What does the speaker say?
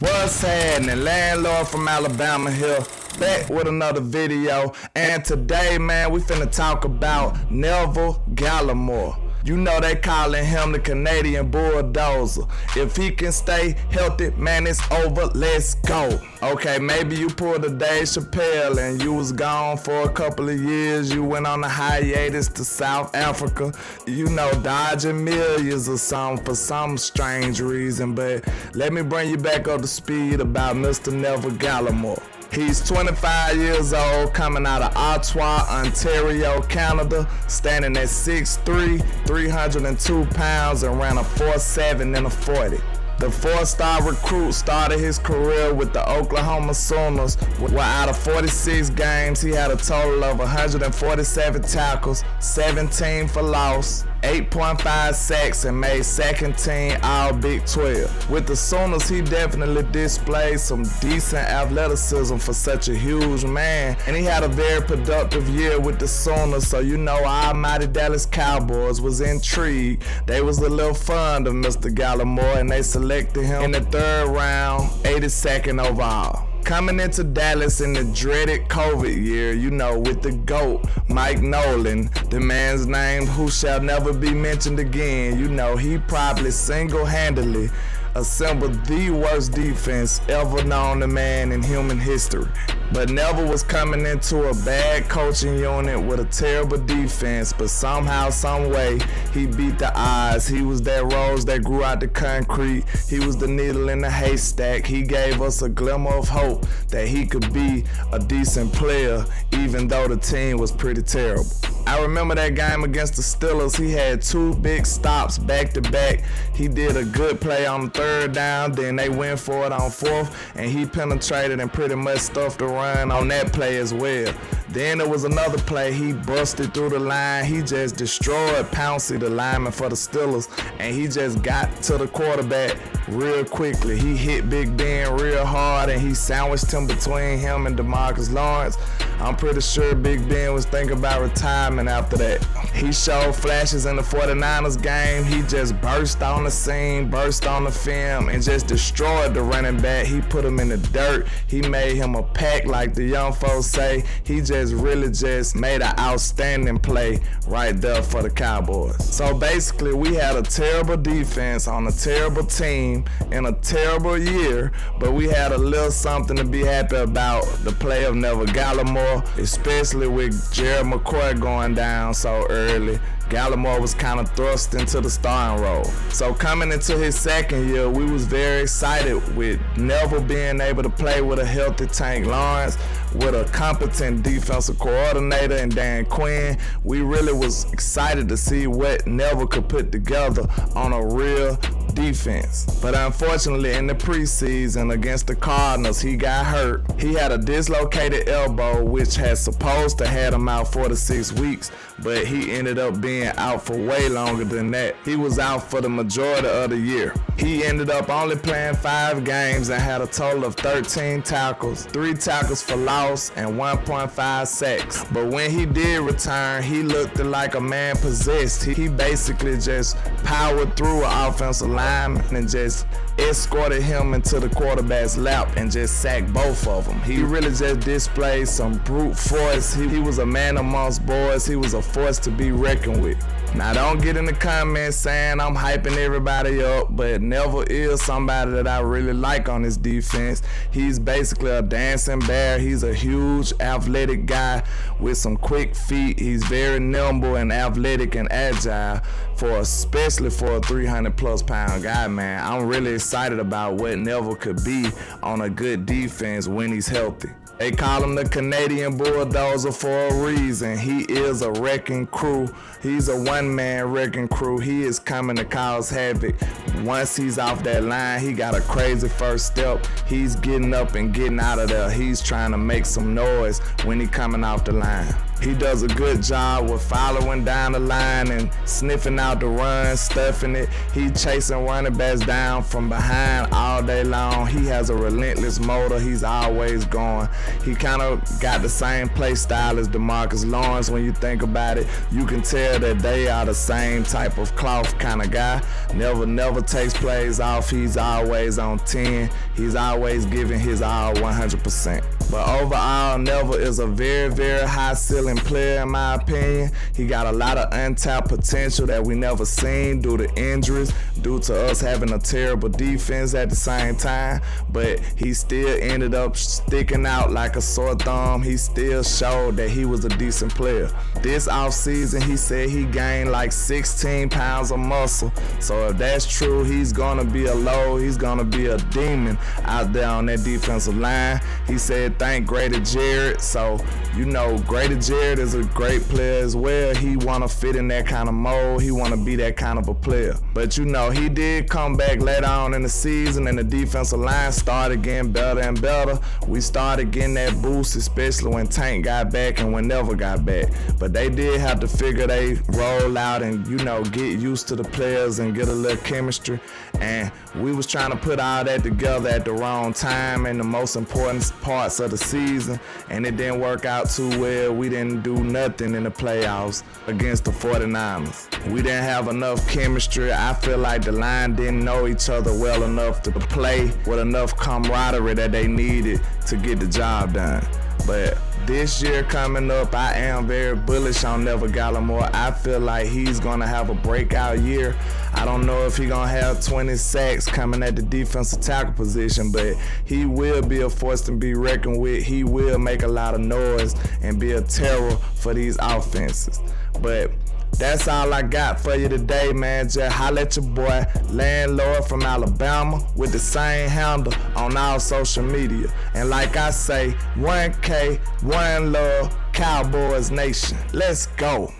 What's happening? Landlord from Alabama here, back with another video. And today, man, we finna talk about Neville Gallimore. You know they calling him the Canadian bulldozer. If he can stay healthy, man, it's over. Let's go. Okay, maybe you pulled a Dave Chappelle and you was gone for a couple of years. You went on a hiatus to South Africa, you know, dodging millions or something for some strange reason. But let me bring you back up to speed about Mr. Neville Gallimore. He's 25 years old, coming out of Ottawa, Ontario, Canada, standing at 6'3", 302 pounds, and ran a 4.7 in a 40. The four-star recruit started his career with the Oklahoma Sooners, where out of 46 games, he had a total of 147 tackles, 17 for loss, 8.5 sacks, and made second team All Big 12. With the Sooners, he definitely displayed some decent athleticism for such a huge man, and he had a very productive year with the Sooners, so you know our mighty Dallas Cowboys was intrigued. They was a little fond of Mr. Gallimore, and they selected him in the third round, 82nd overall. Coming into Dallas in the dreaded COVID year, you know, with the GOAT, Mike Nolan, the man's name who shall never be mentioned again. You know, he probably single-handedly assembled the worst defense ever known to man in human history. But Neville was coming into a bad coaching unit with a terrible defense, but somehow, some way, he beat the odds. He was that rose that grew out the concrete. He was the needle in the haystack. He gave us a glimmer of hope that he could be a decent player, even though the team was pretty terrible. I remember that game against the Steelers. He had two big stops back to back. He did a good play on the third down, then they went for it on fourth, and he penetrated and pretty much stuffed the run on that play as well. Then there was another play, he busted through the line. He just destroyed Pouncey, the lineman for the Steelers, and he just got to the quarterback real quickly. He hit Big Ben real hard, and he sandwiched him between him and DeMarcus Lawrence. I'm pretty sure Big Ben was thinking about retirement after that. He showed flashes in the 49ers game. He just burst on the scene, burst on the film, and just destroyed the running back. He put him in the dirt. He made him a pack, like the young folks say. He just really just made an outstanding play right there for the Cowboys. So basically, we had a terrible defense on a terrible team in a terrible year, but we had a little something to be happy about, the play of Neville Gallimore, especially with Jared McCoy going down so early. Gallimore was kind of thrust into the starting role. So coming into his second year, we was very excited with Neville being able to play with a healthy Tank Lawrence, with a competent defensive coordinator and Dan Quinn. We really was excited to see what Neville could put together on a real defense. But unfortunately, in the preseason against the Cardinals, he got hurt. He had a dislocated elbow, which had supposed to had him out 4 to 6 weeks, but he ended up being out for way longer than that. He was out for the majority of the year. He ended up only playing 5 games and had a total of 13 tackles, 3 tackles for loss, and 1.5 sacks. But when he did return, he looked like a man possessed. He basically just powered through an offensive lineman and just escorted him into the quarterback's lap and just sacked both of them. He really just displayed some brute force. He was a man amongst boys. He was a force to be reckoned with. Now, don't get in the comments saying I'm hyping everybody up, but Neville is somebody that I really like on this defense. He's basically a dancing bear. He's a huge athletic guy with some quick feet. He's very nimble and athletic and agile, especially for a 300+ pound guy, man. I'm really excited about what Neville could be on a good defense when he's healthy. They call him the Canadian bulldozer for a reason. He is a wrecking crew. He's a one-man wrecking crew. He is coming to cause havoc. Once he's off that line, he got a crazy first step. He's getting up and getting out of there. He's trying to make some noise when he coming off the line. He does a good job with following down the line and sniffing out the run, stuffing it. He chasing running backs down from behind all day long. He has a relentless motor. He's always going. He kind of got the same play style as DeMarcus Lawrence. When you think about it, you can tell that they are the same type of cloth kind of guy. Never takes plays off. He's always on 10. He's always giving his all 100%. But overall, Neville is a very high ceiling player in my opinion. He got a lot of untapped potential that we never seen due to injuries, due to us having a terrible defense at the same time. But he still ended up sticking out like a sore thumb. He still showed that he was a decent player. This offseason, he said he gained like 16 pounds of muscle. So if that's true, he's gonna be a load. He's gonna be a demon out there on that defensive line. He said thank Grady Jarrett. So you know Grady Jarrett is a great player as well. He wanna fit in that kind of mold. He wanna be that kind of a player. But you know, he did come back later on in the season and the defensive line started getting better and better. We started getting that boost, especially when Tank got back and when Neville got back. But they did have to figure they roll out and, you know, get used to the players and get a little chemistry. And we was trying to put all that together at the wrong time in the most important parts of the season, and it didn't work out too well. We didn't do nothing in the playoffs against the 49ers. We didn't have enough chemistry. I feel like the line didn't know each other well enough to play with enough camaraderie that they needed to get the job done. But this year coming up, I am very bullish on Neville Gallimore. I feel like he's gonna have a breakout year. I don't know if he's gonna have 20 sacks coming at the defensive tackle position, but he will be a force to be reckoned with. He will make a lot of noise and be a terror for these offenses. But that's all I got for you today, man. Just holla at your boy, Landlord from Alabama, with the same handle on all social media. And like I say, 1K, 1 love, Cowboys Nation. Let's go.